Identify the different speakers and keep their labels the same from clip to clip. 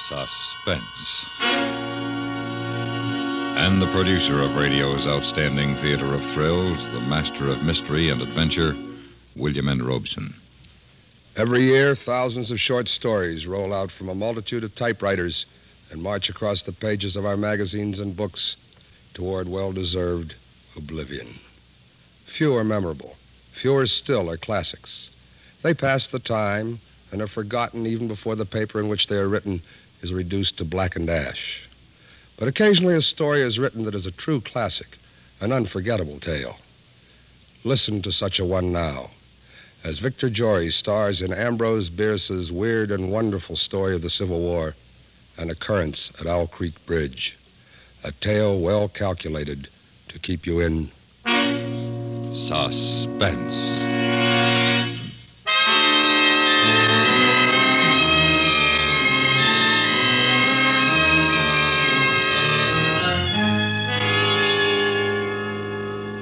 Speaker 1: Suspense. And the producer of radio's outstanding theater of thrills, the master of mystery and adventure, William N. Robeson.
Speaker 2: Every year, thousands of short stories roll out from a multitude of typewriters and march across the pages of our magazines and books toward well-deserved oblivion. Few are memorable. Fewer still are classics. They pass the time and are forgotten even before the paper in which they are written is reduced to blackened ash. But occasionally a story is written that is a true classic, an unforgettable tale. Listen to such a one now, as Victor Jory stars in Ambrose Bierce's weird and wonderful story of the Civil War, An Occurrence at Owl Creek Bridge, a tale well calculated to keep you in
Speaker 1: Suspense.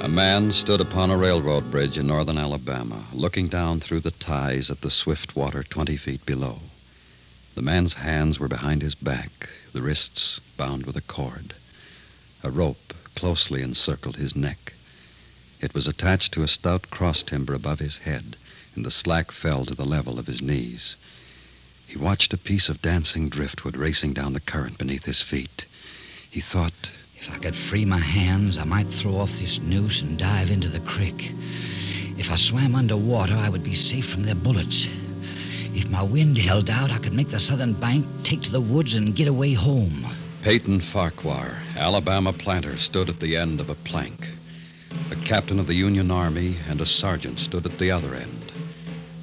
Speaker 1: A man stood upon a railroad bridge in northern Alabama, looking down through the ties at the swift water 20 feet below. The man's hands were behind his back, the wrists bound with a cord. A rope closely encircled his neck. It was attached to a stout cross timber above his head, and the slack fell to the level of his knees. He watched a piece of dancing driftwood racing down the current beneath his feet. He thought,
Speaker 3: if I could free my hands, I might throw off this noose and dive into the creek. If I swam underwater, I would be safe from their bullets. If my wind held out, I could make the southern bank, take to the woods, and get away home.
Speaker 1: Peyton Farquhar, Alabama planter, stood at the end of a plank. A captain of the Union Army and a sergeant stood at the other end.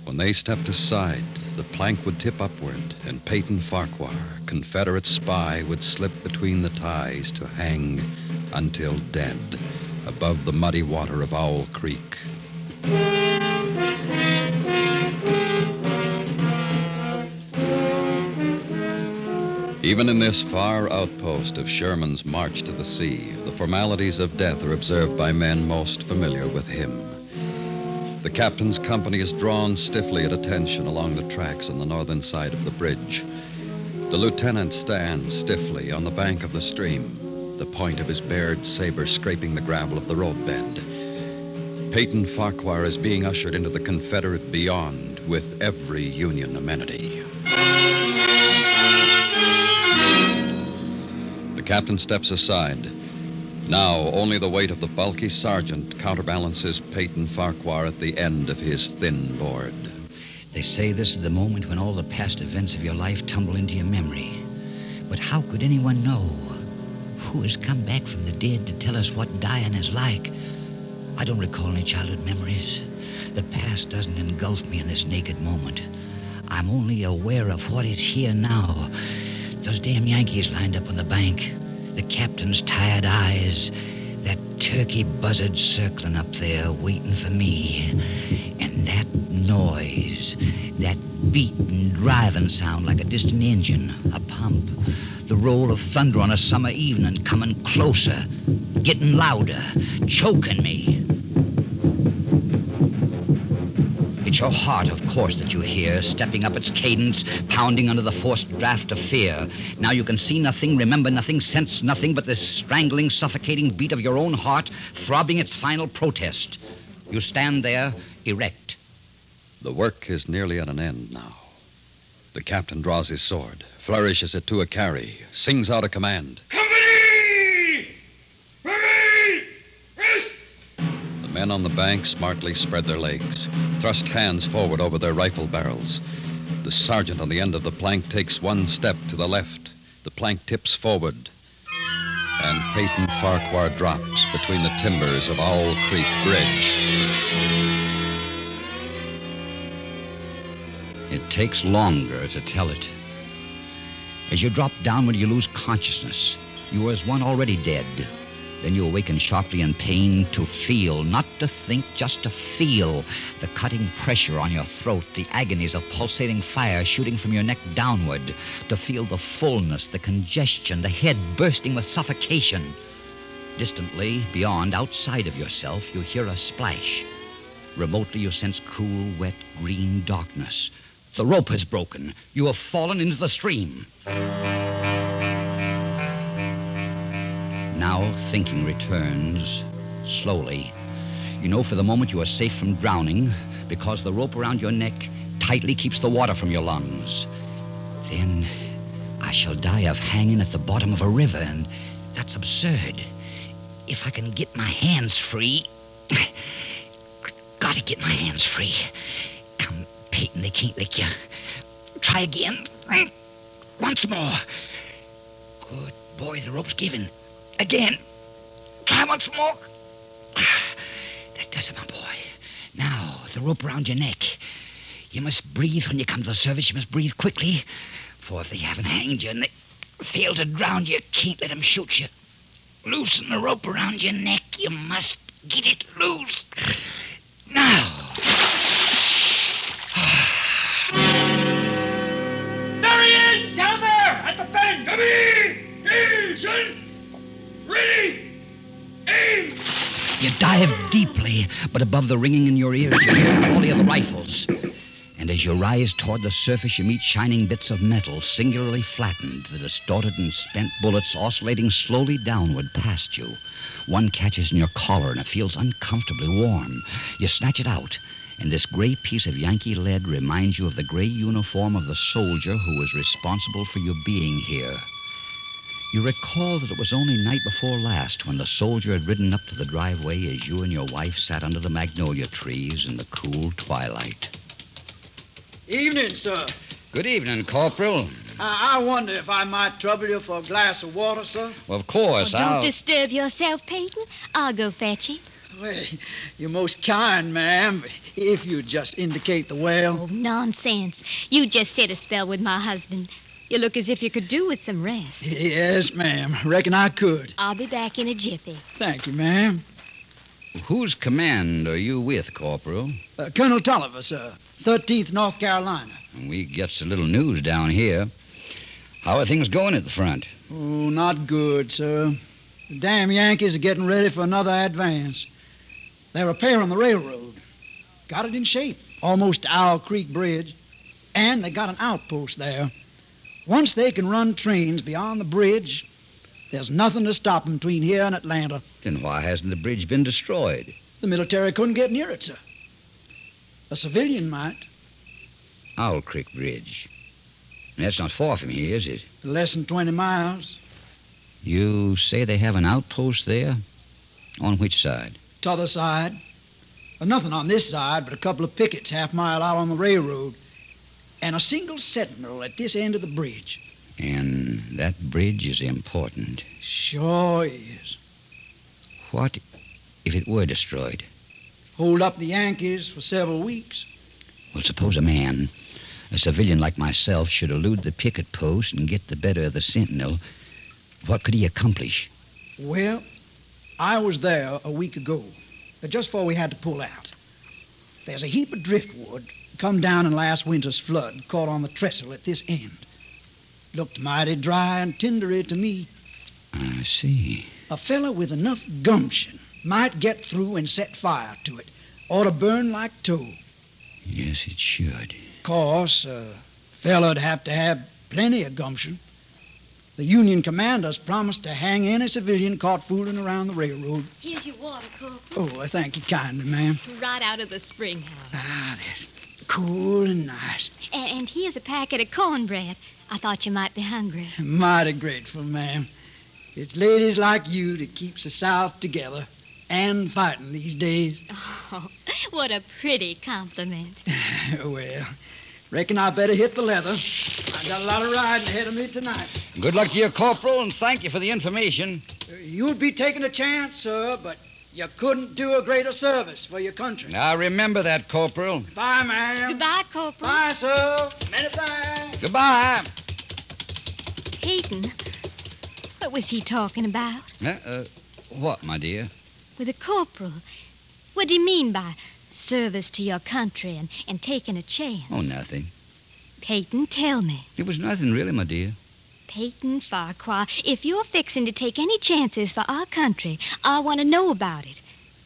Speaker 1: When they stepped aside, the plank would tip upward, and Peyton Farquhar, Confederate spy, would slip between the ties to hang until dead above the muddy water of Owl Creek. Even in this far outpost of Sherman's march to the sea, the formalities of death are observed by men most familiar with him. The captain's company is drawn stiffly at attention along the tracks on the northern side of the bridge. The lieutenant stands stiffly on the bank of the stream, the point of his bared saber scraping the gravel of the roadbed. Peyton Farquhar is being ushered into the Confederate beyond with every Union amenity. The captain steps aside. Now, only the weight of the bulky sergeant counterbalances Peyton Farquhar at the end of his thin board.
Speaker 3: They say this is the moment when all the past events of your life tumble into your memory. But how could anyone know? Who has come back from the dead to tell us what dying is like? I don't recall any childhood memories. The past doesn't engulf me in this naked moment. I'm only aware of what is here now. Those damn Yankees lined up on the bank. The captain's tired eyes. That turkey buzzard circling up there waiting for me. And that noise. That beating, driving sound like a distant engine. A pump. The roll of thunder on a summer evening coming closer. Getting louder. Choking me. It's your heart, of course, that you hear, stepping up its cadence, pounding under the forced draft of fear. Now you can see nothing, remember nothing, sense nothing but the strangling, suffocating beat of your own heart, throbbing its final protest. You stand there, erect.
Speaker 1: The work is nearly at an end now. The captain draws his sword, flourishes it to a carry, sings out a command.
Speaker 4: Company! Ready! Rest!
Speaker 1: The men on the bank smartly spread their legs, thrust hands forward over their rifle barrels. The sergeant on the end of the plank takes one step to the left. The plank tips forward. And Peyton Farquhar drops between the timbers of Owl Creek Bridge.
Speaker 3: It takes longer to tell it. As you drop downward, you lose consciousness. You are as one already dead. Then you awaken sharply in pain to feel, not to think, just to feel the cutting pressure on your throat, the agonies of pulsating fire shooting from your neck downward, to feel the fullness, the congestion, the head bursting with suffocation. Distantly, beyond, outside of yourself, you hear a splash. Remotely, you sense cool, wet, green darkness. The rope has broken. You have fallen into the stream. Now thinking returns, slowly. You know for the moment you are safe from drowning because the rope around your neck tightly keeps the water from your lungs. Then I shall die of hanging at the bottom of a river, and that's absurd. If I can get my hands free... Gotta get my hands free. Come, Peyton, they can't lick you. Try again. Once more. Good boy, the rope's given. Again. Try once more. That does it, my boy. Now, the rope around your neck. You must breathe when you come to the surface. You must breathe quickly. For if they haven't hanged you and they fail to drown you, can't let them shoot you. Loosen the rope around your neck. You must get it loose. Now.
Speaker 4: There he is! Down there! At the bend! Come in! Here, son! Ready! Aim!
Speaker 3: You dive deeply, but above the ringing in your ears, you hear the volley of the rifles. And as you rise toward the surface, you meet shining bits of metal, singularly flattened, the distorted and spent bullets oscillating slowly downward past you. One catches in your collar, and it feels uncomfortably warm. You snatch it out, and this gray piece of Yankee lead reminds you of the gray uniform of the soldier who was responsible for your being here. You recall that it was only night before last when the soldier had ridden up to the driveway as you and your wife sat under the magnolia trees in the cool twilight.
Speaker 5: Evening, sir.
Speaker 3: Good evening, Corporal.
Speaker 5: I wonder if I might trouble you for a glass of water, sir?
Speaker 3: Well, of course,
Speaker 6: Don't disturb yourself, Peyton. I'll go fetch him.
Speaker 5: Well, you're most kind, ma'am. If you'd just indicate the well.
Speaker 6: Oh, nonsense. You just sit a spell with my husband. You look as if you could do with some rest.
Speaker 5: Yes, ma'am. Reckon I could.
Speaker 6: I'll be back in a jiffy.
Speaker 5: Thank you, ma'am.
Speaker 3: Whose command are you with, Corporal?
Speaker 5: Colonel Tolliver, sir. 13th North Carolina.
Speaker 3: We gets a little news down here. How are things going at the front?
Speaker 5: Oh, not good, sir. The damn Yankees are getting ready for another advance. They're repairing the railroad. Got it in shape, almost to Owl Creek Bridge. And they got an outpost there. Once they can run trains beyond the bridge, there's nothing to stop them between here and Atlanta.
Speaker 3: Then why hasn't the bridge been destroyed?
Speaker 5: The military couldn't get near it, sir. A civilian might.
Speaker 3: Owl Creek Bridge. That's not far from here, is it?
Speaker 5: Less than 20 miles.
Speaker 3: You say they have an outpost there? On which side?
Speaker 5: T'other side. Nothing on this side but a couple of pickets half-mile out on the railroad. And a single sentinel at this end of the bridge.
Speaker 3: And that bridge is important.
Speaker 5: Sure is.
Speaker 3: What if it were destroyed?
Speaker 5: Hold up the Yankees for several weeks.
Speaker 3: Well, suppose a man, a civilian like myself, should elude the picket post and get the better of the sentinel. What could he accomplish?
Speaker 5: Well, I was there a week ago, just before we had to pull out. There's a heap of driftwood come down in last winter's flood, caught on the trestle at this end. Looked mighty dry and tindery to me.
Speaker 3: I see.
Speaker 5: A fella with enough gumption might get through and set fire to it. Ought to burn like tow.
Speaker 3: Yes, it should.
Speaker 5: Course, a fella'd have to have plenty of gumption. The Union commanders promised to hang any civilian caught fooling around the railroad.
Speaker 6: Here's your water, Corporal.
Speaker 5: Oh, I thank you kindly, ma'am.
Speaker 6: Right out of the spring house.
Speaker 5: Ah, that's cool and nice.
Speaker 6: And here's a packet of cornbread. I thought you might be hungry.
Speaker 5: Mighty grateful, ma'am. It's ladies like you that keeps the South together and fighting these days.
Speaker 6: Oh, what a pretty compliment.
Speaker 5: Well, reckon I better hit the leather. I got a lot of riding ahead of me tonight.
Speaker 3: Good luck to you, Corporal, and thank you for the information.
Speaker 5: You'd be taking a chance, sir, but you couldn't do a greater service for your country.
Speaker 3: I remember that, Corporal.
Speaker 5: Bye, ma'am.
Speaker 6: Goodbye, Corporal.
Speaker 5: Bye, sir. Many thanks.
Speaker 3: Goodbye.
Speaker 6: Peyton, what was he talking about?
Speaker 3: What, my dear?
Speaker 6: With a corporal. What do you mean by service to your country and taking a chance?
Speaker 3: Oh, nothing.
Speaker 6: Peyton, tell me.
Speaker 3: It was nothing, really, my dear.
Speaker 6: Peyton Farquhar, if you're fixing to take any chances for our country, I want to know about it.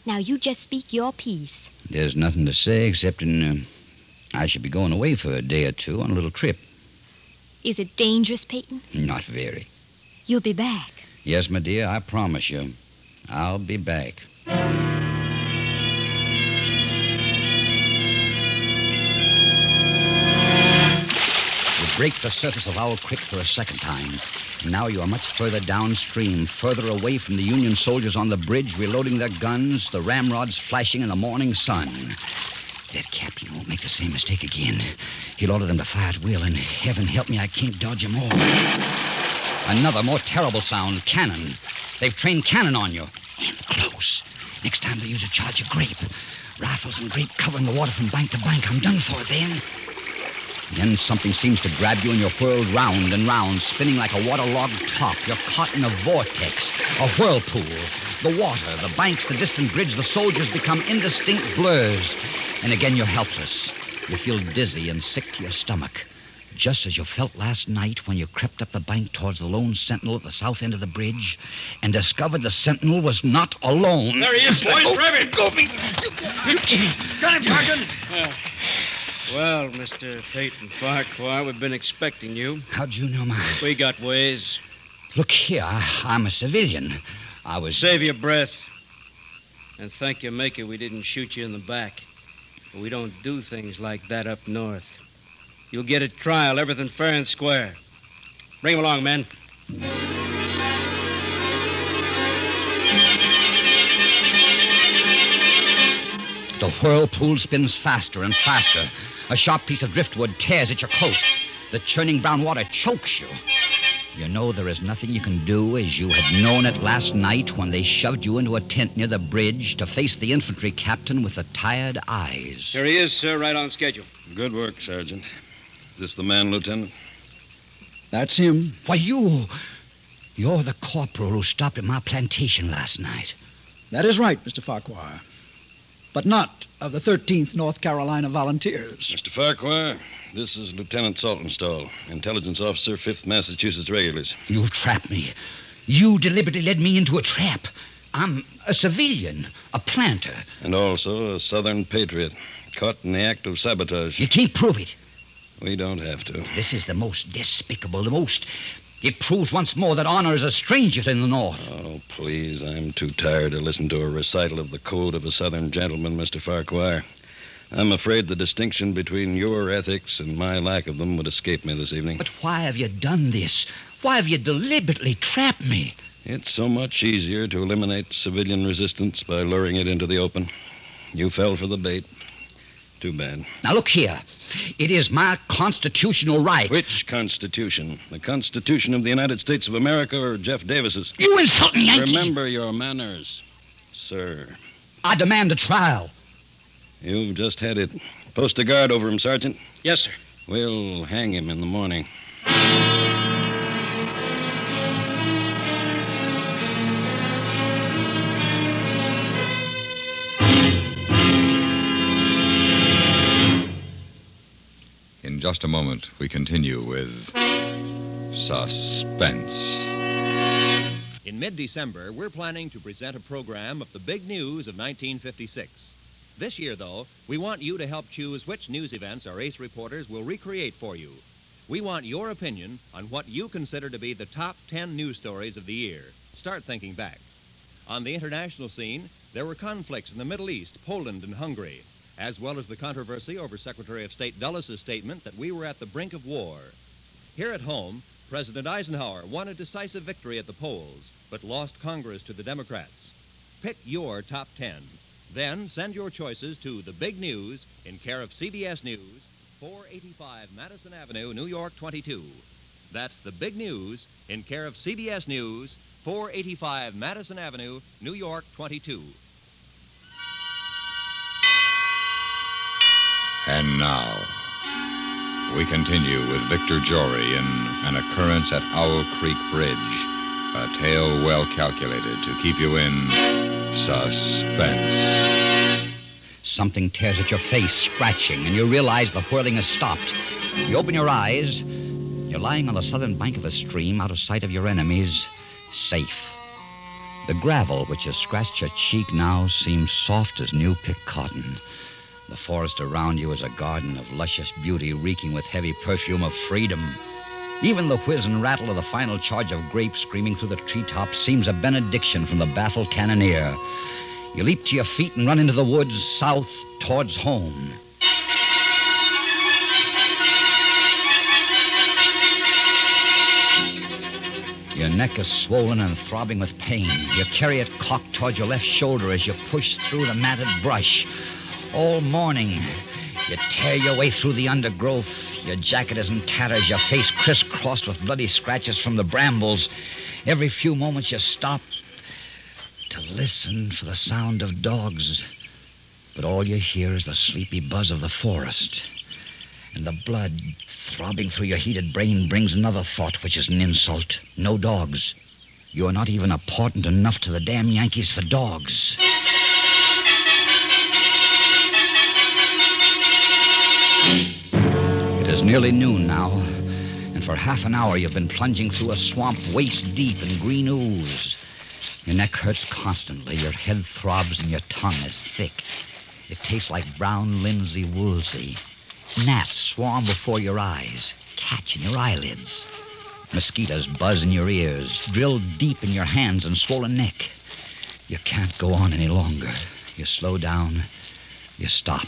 Speaker 6: Now, you just speak your piece.
Speaker 3: There's nothing to say except I should be going away for a day or two on a little trip.
Speaker 6: Is it dangerous, Peyton?
Speaker 3: Not very.
Speaker 6: You'll be back.
Speaker 3: Yes, my dear, I promise you. I'll be back. You break the surface of Owl Creek for a second time. Now you are much further downstream, further away from the Union soldiers on the bridge, reloading their guns, the ramrods flashing in the morning sun. That captain won't make the same mistake again. He'll order them to fire at will, and heaven help me, I can't dodge them all. Another, more terrible sound. Cannon. They've trained cannon on you. And close. Next time they use a charge of grape. Rifles and grape covering the water from bank to bank. I'm done for then. Then something seems to grab you and you're whirled round and round, spinning like a waterlogged top. You're caught in a vortex, a whirlpool. The water, the banks, the distant bridge, the soldiers become indistinct blurs. And again you're helpless. You feel dizzy and sick to your stomach. Just as you felt last night when you crept up the bank towards the lone sentinel at the south end of the bridge and discovered the sentinel was not alone.
Speaker 4: There he is, boys. Grab him. Go me. Got him, Sergeant.
Speaker 7: Well, Mr. Peyton Farquhar, we've been expecting you.
Speaker 3: How'd you know my...
Speaker 7: We got ways.
Speaker 3: Look here, I'm a civilian. I was...
Speaker 7: Save your breath. And thank your maker we didn't shoot you in the back. We don't do things like that up north. You'll get a trial, everything fair and square. Bring him along, men.
Speaker 3: The whirlpool spins faster and faster. A sharp piece of driftwood tears at your coat. The churning brown water chokes you. You know there is nothing you can do as you had known it last night when they shoved you into a tent near the bridge to face the infantry captain with the tired eyes.
Speaker 7: Here he is, sir, right on schedule.
Speaker 2: Good work, Sergeant. Is this the man, Lieutenant?
Speaker 5: That's him.
Speaker 3: Why, you're the corporal who stopped at my plantation last night.
Speaker 5: That is right, Mr. Farquhar. But not of the 13th North Carolina Volunteers.
Speaker 2: Mr. Farquhar, this is Lieutenant Saltonstall, intelligence officer, 5th Massachusetts Regulars.
Speaker 3: You trapped me. You deliberately led me into a trap. I'm a civilian, a planter.
Speaker 2: And also a Southern patriot, caught in the act of sabotage.
Speaker 3: You can't prove it.
Speaker 2: We don't have to.
Speaker 3: This is the most despicable, the most... It proves once more that honor is a stranger in the North.
Speaker 2: Oh, please, I'm too tired to listen to a recital of the code of a Southern gentleman, Mr. Farquhar. I'm afraid the distinction between your ethics and my lack of them would escape me this evening.
Speaker 3: But why have you done this? Why have you deliberately trapped me?
Speaker 2: It's so much easier to eliminate civilian resistance by luring it into the open. You fell for the bait. Too bad.
Speaker 3: Now, look here. It is my constitutional right.
Speaker 2: Which Constitution? The Constitution of the United States of America or Jeff Davis's?
Speaker 3: You insult me, Yankee.
Speaker 2: Remember your manners, sir.
Speaker 3: I demand a trial.
Speaker 2: You've just had it. Post a guard over him, Sergeant.
Speaker 7: Yes, sir.
Speaker 2: We'll hang him in the morning.
Speaker 1: In just a moment, we continue with Suspense.
Speaker 8: In mid-December, we're planning to present a program of the big news of 1956. This year, though, we want you to help choose which news events our ace reporters will recreate for you. We want your opinion on what you consider to be the top 10 news stories of the year. Start thinking back. On the international scene, there were conflicts in the Middle East, Poland, and Hungary, as well as the controversy over Secretary of State Dulles' statement that we were at the brink of war. Here at home, President Eisenhower won a decisive victory at the polls, but lost Congress to the Democrats. Pick your top 10. Then send your choices to The Big News in care of CBS News, 485 Madison Avenue, New York 22. That's The Big News in care of CBS News, 485 Madison Avenue, New York 22.
Speaker 1: And now, we continue with Victor Jory in An Occurrence at Owl Creek Bridge, a tale well calculated to keep you in suspense.
Speaker 3: Something tears at your face, scratching, and you realize the whirling has stopped. You open your eyes. You're lying on the southern bank of a stream, out of sight of your enemies, safe. The gravel which has scratched your cheek now seems soft as new-picked cotton. The forest around you is a garden of luscious beauty reeking with heavy perfume of freedom. Even the whiz and rattle of the final charge of grapes screaming through the treetops seems a benediction from the baffled cannoneer. You leap to your feet and run into the woods south towards home. Your neck is swollen and throbbing with pain. You carry it cocked toward your left shoulder as you push through the matted brush. All morning, you tear your way through the undergrowth. Your jacket is in tatters, your face crisscrossed with bloody scratches from the brambles. Every few moments you stop to listen for the sound of dogs. But all you hear is the sleepy buzz of the forest. And the blood throbbing through your heated brain brings another thought, which is an insult. No dogs. You are not even important enough to the damn Yankees for dogs. It is nearly noon now, and for half an hour you've been plunging through a swamp waist deep in green ooze. Your neck hurts constantly, your head throbs, and your tongue is thick. It tastes like brown linsey woolsey. Gnats swarm before your eyes, catch in your eyelids. Mosquitoes buzz in your ears, drill deep in your hands and swollen neck. You can't go on any longer. You slow down. You stop.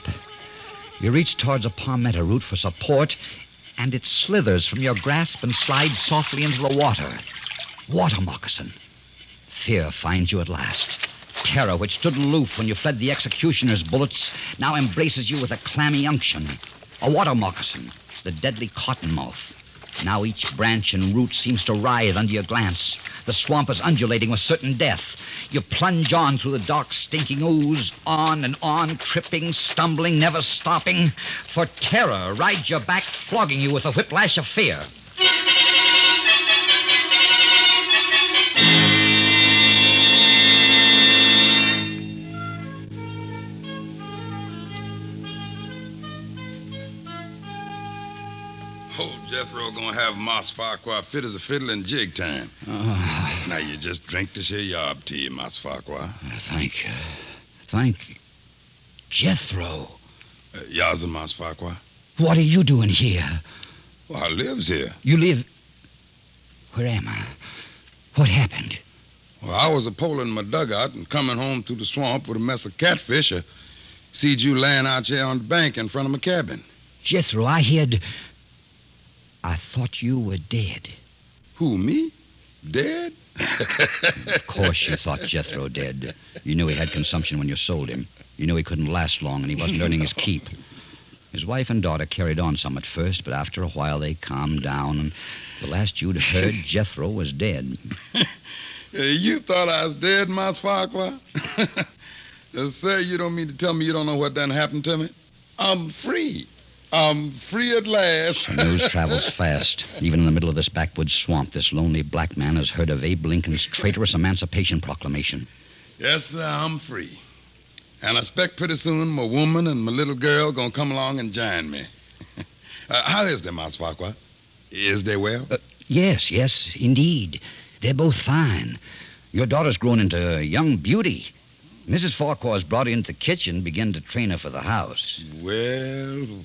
Speaker 3: You reach towards a palmetto root for support, and it slithers from your grasp and slides softly into the water. Water moccasin. Fear finds you at last. Terror, which stood aloof when you fled the executioner's bullets, now embraces you with a clammy unction. A water moccasin, the deadly cottonmouth. Now each branch and root seems to writhe under your glance. The swamp is undulating with certain death. You plunge on through the dark, stinking ooze, on and on, tripping, stumbling, never stopping. For terror rides your back, flogging you with a whiplash of fear.
Speaker 9: Jethro gonna have Mas Farquhar fit as a fiddle in jig time. Now you just drink this here yob tea, Mas Farquhar.
Speaker 3: Thank you. Thank you. Jethro.
Speaker 9: Yaza, Mas Farquhar.
Speaker 3: What are you doing here?
Speaker 9: Well, I lives here.
Speaker 3: You live... Where am I? What happened?
Speaker 9: Well, I was a-poling my dugout and coming home through the swamp with a mess of catfish. I seed you laying out there on the bank in front of my cabin.
Speaker 3: Jethro, I thought you were dead.
Speaker 9: Who, me? Dead?
Speaker 3: Of course you thought Jethro dead. You knew he had consumption when you sold him. You knew he couldn't last long and he wasn't earning his keep. His wife and daughter carried on some at first, but after a while they calmed down, and the last you'd heard, Jethro was dead.
Speaker 9: You thought I was dead, Mas Farquhar? Sir, you don't mean to tell me you don't know what done happened to me? I'm free. I'm free at last.
Speaker 3: News travels fast. Even in the middle of this backwoods swamp, this lonely black man has heard of Abe Lincoln's traitorous Emancipation Proclamation.
Speaker 9: Yes, sir, I'm free. And I expect pretty soon my woman and my little girl gonna come along and join me. How is they, Mas Farquhar? Is they well?
Speaker 3: Yes, indeed. They're both fine. Your daughter's grown into a young beauty. Mrs. Farquhar's brought her into the kitchen, began to train her for the house.
Speaker 9: Well.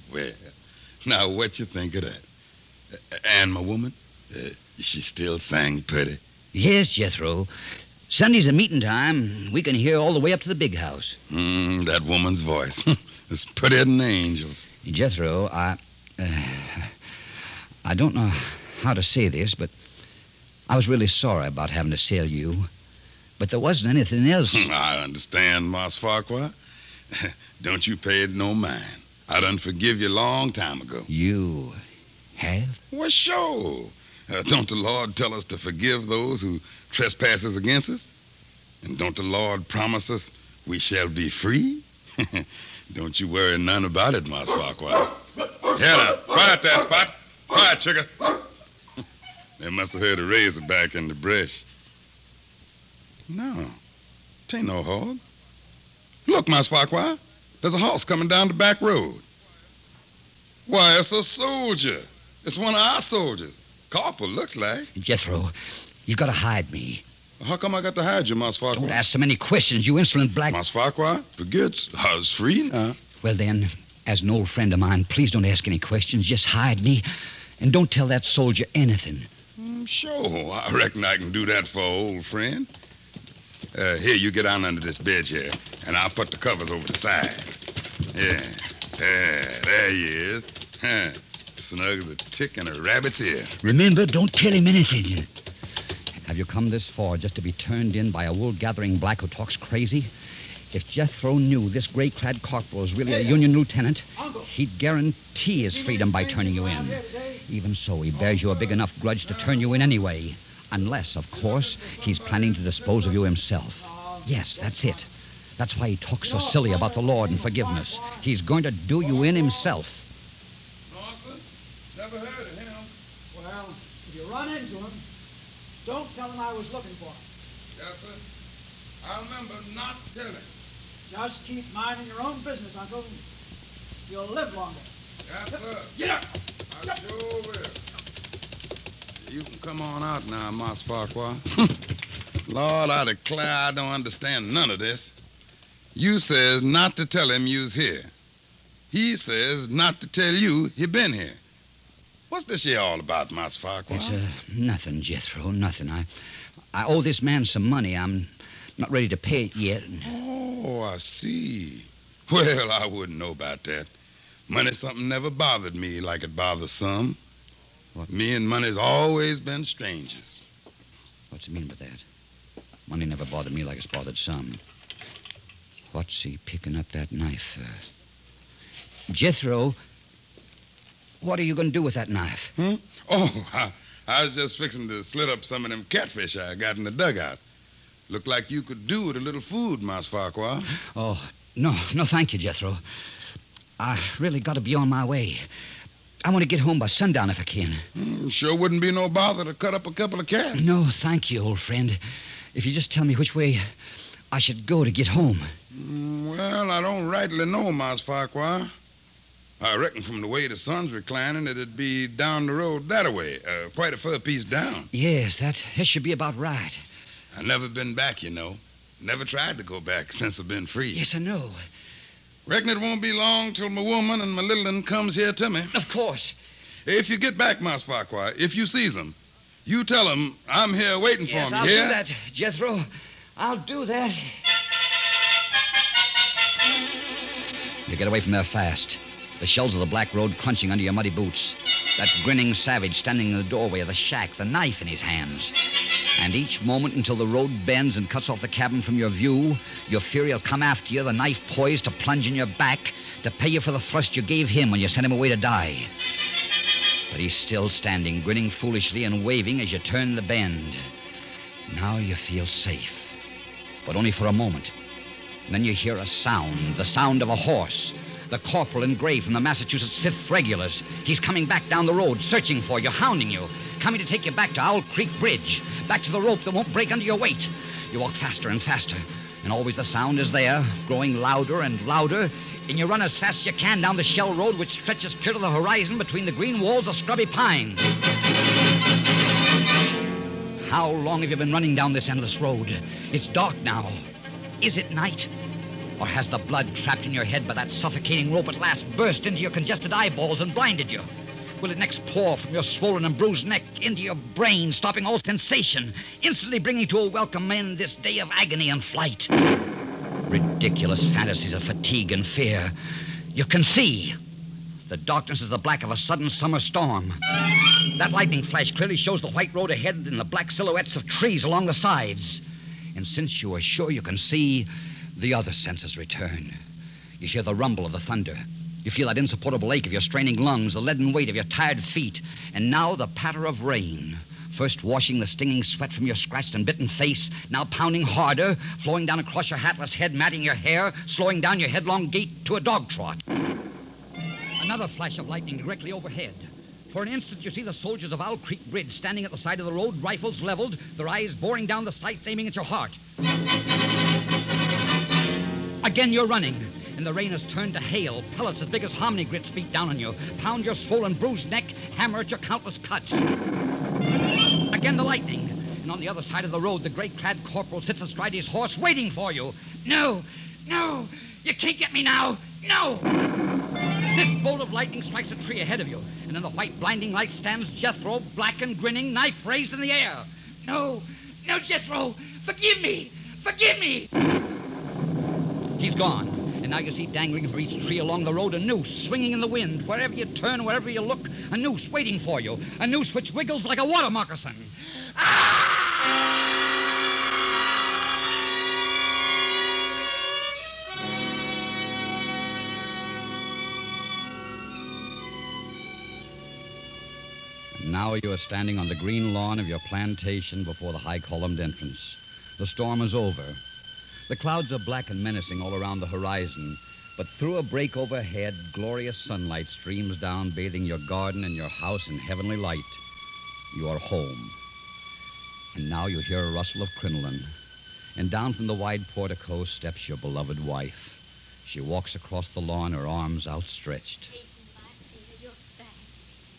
Speaker 9: Now, what you think of that? And my woman? She still sang pretty?
Speaker 3: Yes, Jethro. Sunday's a meeting time. We can hear all the way up to the big house.
Speaker 9: That woman's voice. It's prettier than angels.
Speaker 3: Jethro, I don't know how to say this, but I was really sorry about having to sell you. But there wasn't anything else.
Speaker 9: I understand, Mas Farquhar. Don't you pay it no mind. I done forgive you a long time ago.
Speaker 3: You have?
Speaker 9: Well, sure. Don't the Lord tell us to forgive those who trespasses against us? And don't the Lord promise us we shall be free? Don't you worry none about it, Mas Farquhar. Yeah, now, quiet there, Spot. Quiet, sugar. They must have heard a razorback in the brush. No, it ain't no hog. Look, Mas Farquhar, there's a horse coming down the back road. Why, it's a soldier. It's one of our soldiers. Corporal, looks like.
Speaker 3: Jethro, you've got to hide me.
Speaker 9: How come I got to hide you, Mas Farquhar?
Speaker 3: Don't ask so many questions, you insolent black...
Speaker 9: Mas Farquhar, forget I was free now.
Speaker 3: Well, then, as an old friend of mine, please don't ask any questions. Just hide me. And don't tell that soldier anything.
Speaker 9: Sure. I reckon I can do that for an old friend. Here, you get down under this bed here, and I'll put the covers over the side. Yeah. There he is. Snug as a tick in a rabbit's ear.
Speaker 3: Remember, don't tell him anything. Have you come this far just to be turned in by a wool-gathering black who talks crazy? If Jethro knew this gray-clad corporal was really a Union lieutenant, he'd guarantee his freedom by turning you in. Even so, he bears you a big enough grudge to turn you in anyway. Unless, of course, he's planning to dispose of you himself. Yes, that's it. That's why he talks so silly about the Lord and forgiveness. He's going to do you in himself.
Speaker 9: Norton, never heard of him.
Speaker 5: Well, if you run into him, don't tell him I was looking for him.
Speaker 9: Yes, sir. I remember not telling.
Speaker 5: Just keep minding your own business, Uncle. You'll live longer.
Speaker 9: Yes, sir.
Speaker 5: Get up!
Speaker 9: I sure will. You can come on out now, Mas Farquhar. Lord, I declare I don't understand none of this. You says not to tell him you's here. He says not to tell you he been here. What's this here all about, Mas Farquhar?
Speaker 3: It's nothing, Jethro, nothing. I owe this man some money. I'm not ready to pay it yet.
Speaker 9: Oh, I see. Well, I wouldn't know about that. Money's something never bothered me like it bothers some.
Speaker 3: What?
Speaker 9: Me and money's always been strangers.
Speaker 3: What's he mean by that? Money never bothered me like it's bothered some. What's he picking up that knife? Jethro, what are you going to do with that knife?
Speaker 9: Oh, I was just fixing to slit up some of them catfish I got in the dugout. Looked like you could do with a little food, Mas Farquhar.
Speaker 3: Oh, no, thank you, Jethro. I really got to be on my way. I want to get home by sundown if I can.
Speaker 9: Sure wouldn't be no bother to cut up a couple of cats.
Speaker 3: No, thank you, old friend. If you just tell me which way I should go to get home.
Speaker 9: Well, I don't rightly know, Mas Farquhar. I reckon from the way the sun's reclining, it'd be down the road that-a-way, quite a fur piece down.
Speaker 3: Yes, that should be about right.
Speaker 9: I've never been back, you know. Never tried to go back since I've been free.
Speaker 3: Yes, I know.
Speaker 9: Reckon it won't be long till my woman and my little one comes here to me.
Speaker 3: Of course.
Speaker 9: If you get back, Mas Farquhar, if you sees them, you tell them I'm here waiting for them,
Speaker 3: I'll
Speaker 9: you hear?
Speaker 3: do that, Jethro. I'll do that. You get away from there fast. The shells of the black road crunching under your muddy boots. That grinning savage standing in the doorway of the shack, the knife in his hands. And each moment until the road bends and cuts off the cabin from your view, your fury will come after you, the knife poised to plunge in your back, to pay you for the thrust you gave him when you sent him away to die. But he's still standing, grinning foolishly and waving as you turn the bend. Now you feel safe. But only for a moment. And then you hear a sound, the sound of a horse. The corporal in gray from the Massachusetts 5th Regulars. He's coming back down the road, searching for you, hounding you, coming to take you back to Owl Creek Bridge, back to the rope that won't break under your weight. You walk faster and faster, and always the sound is there, growing louder and louder, and you run as fast as you can down the shell road which stretches clear to the horizon between the green walls of scrubby pines. How long have you been running down this endless road? It's dark now. Is it night? Or has the blood trapped in your head by that suffocating rope at last burst into your congested eyeballs and blinded you? Will it next pour from your swollen and bruised neck into your brain, stopping all sensation, instantly bringing to a welcome end this day of agony and flight? Ridiculous fantasies of fatigue and fear. You can see. The darkness is the black of a sudden summer storm. That lightning flash clearly shows the white road ahead and the black silhouettes of trees along the sides. And since you are sure you can see, the other senses return. You hear the rumble of the thunder. You feel that insupportable ache of your straining lungs, the leaden weight of your tired feet, and now the patter of rain. First washing the stinging sweat from your scratched and bitten face, now pounding harder, flowing down across your hatless head, matting your hair, slowing down your headlong gait to a dog trot. Another flash of lightning directly overhead. For an instant, you see the soldiers of Owl Creek Bridge standing at the side of the road, rifles leveled, their eyes boring down the sights, aiming at your heart. Again, you're running, and the rain has turned to hail. Pellets as big as hominy grits beat down on you, pound your swollen, bruised neck, hammer at your countless cuts. Again, the lightning, and on the other side of the road, the gray-clad corporal sits astride his horse, waiting for you. No, you can't get me now. No! This bolt of lightning strikes a tree ahead of you, and in the white blinding light stands Jethro, black and grinning, knife raised in the air.
Speaker 4: No, Jethro, forgive me. Forgive me.
Speaker 3: He's gone. And now you see dangling from each tree along the road a noose swinging in the wind. Wherever you turn, wherever you look, a noose waiting for you. A noose which wiggles like a water moccasin. Now you are standing on the green lawn of your plantation before the high-columned entrance. The storm is over. The clouds are black and menacing all around the horizon, but through a break overhead, glorious sunlight streams down, bathing your garden and your house in heavenly light. You are home. And now you hear a rustle of crinoline, and down from the wide portico steps your beloved wife. She walks across the lawn, her arms outstretched.
Speaker 6: Peyton, my dear, you're back,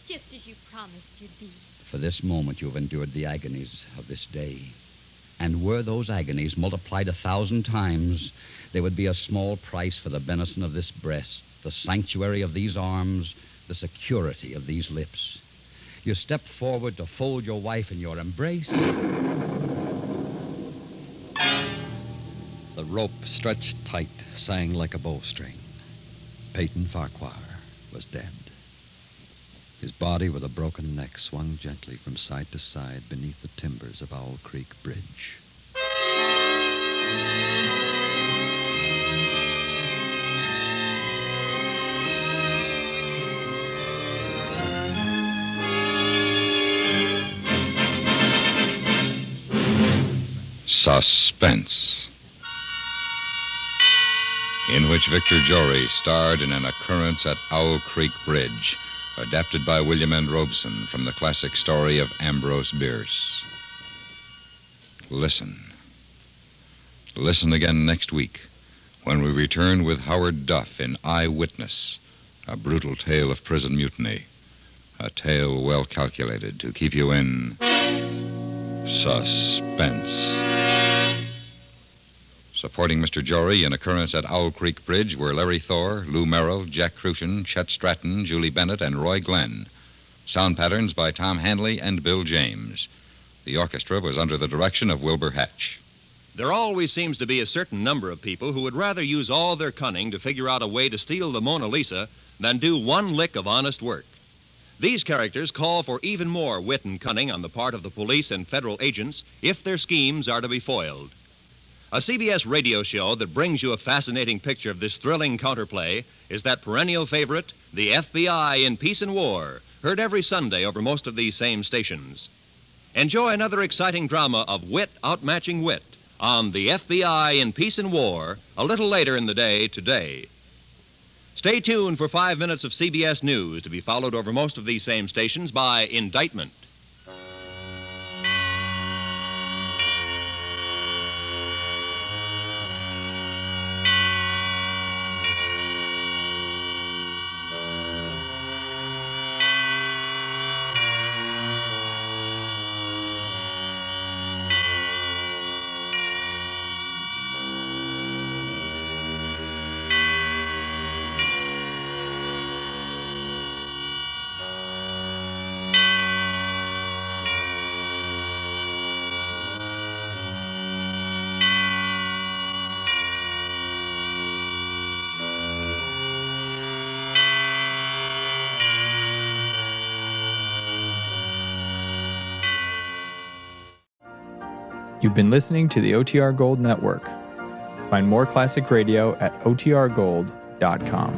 Speaker 6: just as you promised you'd be.
Speaker 3: For this moment you have endured the agonies of this day. And were those agonies multiplied 1,000 times, there would be a small price for the benison of this breast, the sanctuary of these arms, the security of these lips. You step forward to fold your wife in your embrace.
Speaker 1: The rope, stretched tight, sang like a bowstring. Peyton Farquhar was dead. His body with a broken neck swung gently from side to side beneath the timbers of Owl Creek Bridge.
Speaker 10: Suspense, in which Victor Jory starred in An Occurrence at Owl Creek Bridge, adapted by William N. Robeson from the classic story of Ambrose Bierce. Listen. Listen again next week when we return with Howard Duff in Eyewitness, a brutal tale of prison mutiny, a tale well calculated to keep you in suspense. Supporting Mr. Jory in Occurrence at Owl Creek Bridge were Larry Thor, Lou Merrill, Jack Crucian, Chet Stratton, Julie Bennett, and Roy Glenn. Sound patterns by Tom Hanley and Bill James. The orchestra was under the direction of Wilbur Hatch.
Speaker 8: There always seems to be a certain number of people who would rather use all their cunning to figure out a way to steal the Mona Lisa than do one lick of honest work. These characters call for even more wit and cunning on the part of the police and federal agents if their schemes are to be foiled. A CBS radio show that brings you a fascinating picture of this thrilling counterplay is that perennial favorite, The FBI in Peace and War, heard every Sunday over most of these same stations. Enjoy another exciting drama of wit outmatching wit on The FBI in Peace and War a little later in the day today. Stay tuned for 5 minutes of CBS News to be followed over most of these same stations by Indictment.
Speaker 11: You've been listening to the OTR Gold Network. Find more classic radio at otrgold.com.